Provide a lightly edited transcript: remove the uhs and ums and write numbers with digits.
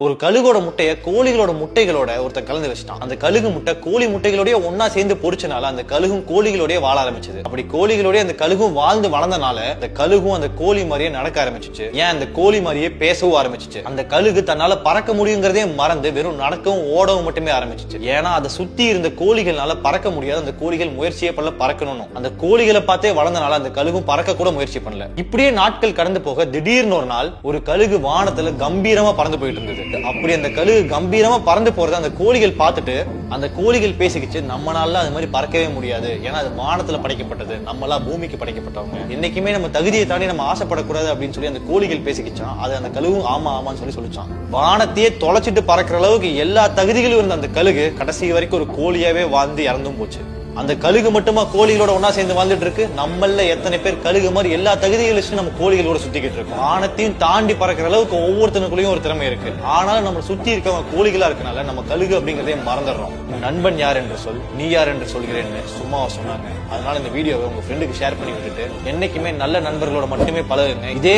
ஒரு கழுகோட முட்டைய கோழிகளோட முட்டைகளோட ஒருத்தன் கலந்து வச்சுட்டான். அந்த கழுகு முட்டை கோழி முட்டைகளோடய ஒன்னா சேர்ந்து பொரிச்சனால அந்த கழுகும் கோழிகளோடய வாழ ஆரம்பிச்சது. அப்படி கோழிகளோடய அந்த கழுகும் வாழ்ந்து வளர்ந்தனால அந்த கழுகும் அந்த கோழி மாதிரியே நடக்க ஆரம்பிச்சிச்சு. ஏன் அந்த கோழி மாதிரியே பேசவும் ஆரம்பிச்சிச்சு. அந்த கழுகு தன்னால பறக்க முடியுங்கிறதே மறந்து வெறும் நடக்கவும் ஓடவும் மட்டுமே ஆரம்பிச்சிச்சு. ஏன்னா அதை சுத்தி இருந்த கோழிகள்னால பறக்க முடியாது. அந்த கோழிகள் முயற்சியே பண்ணல பறக்கணும். அந்த கோழிகளை பார்த்தே வளர்ந்தனால அந்த கழுகும் பறக்க கூட முயற்சி பண்ணல. இப்படியே நாட்கள் கடந்து போக திடீர்னு ஒரு நாள் ஒரு கழுகு வானத்துல கம்பீரமா பறந்து போயிட்டு இருந்தது. அப்படி அந்த கழுகு கம்பீரமா பறந்து போறத அந்த கோழிகள் பார்த்துட்டு அந்த கோழிகள் பேசிக்கிச்சு, நம்மளால அது மாதிரி பறக்கவே முடியாது. ஏன்னா அது வானத்துல படைக்கப்பட்டது, நம்மளா பூமிக்கு படைக்கப்பட்டவங்க. என்னைக்குமே நம்ம தகுதியை தாண்டி நம்ம ஆசைப்படக்கூடாது அப்படின்னு சொல்லி அந்த கோழிகள் பேசிக்கிச்சான். அது அந்த கழுகு ஆமா ஆமான்னு சொல்லி சொல்லிச்சான். வானத்தையே தொலைச்சிட்டு பறக்கிற அளவுக்கு எல்லா தகுதிகளும் இருந்த அந்த கழுகு கடைசி வரைக்கும் ஒரு கோழியாவே வாழ்ந்து இறந்தும் போச்சு. அந்த கழுகு மட்டுமா கோழிகளோட ஒன்னா சேர்ந்து வாழ்ந்துட்டு இருக்கு? நம்மள எத்தனை பேர் கழுகு மாதிரி எல்லா தகுதிகளும் நம்ம கோழிகளோட சுத்திக்கிட்டு இருக்கோம். வானத்தையும் தாண்டி பறக்கிற அளவுக்கு ஒவ்வொருத்தனுக்குள்ளயும் ஒரு திறமை இருக்கு. ஆனாலும் நம்ம சுத்தி இருக்கவங்க கோழிகளா இருக்கனால நம்ம கழுகு அப்படிங்கறதே மறந்துடுறோம். நண்பன் யார் என்று சொல், நீ யார் என்று சொல்கிறேன்னு சும்மாவா சொன்னாங்க. அதனால இந்த வீடியோவை உங்க ஃப்ரெண்டுக்கு ஷேர் பண்ணி விட்டுட்டு என்னைக்குமே நல்ல நண்பர்களோட மட்டுமே பழகுங்க. இதே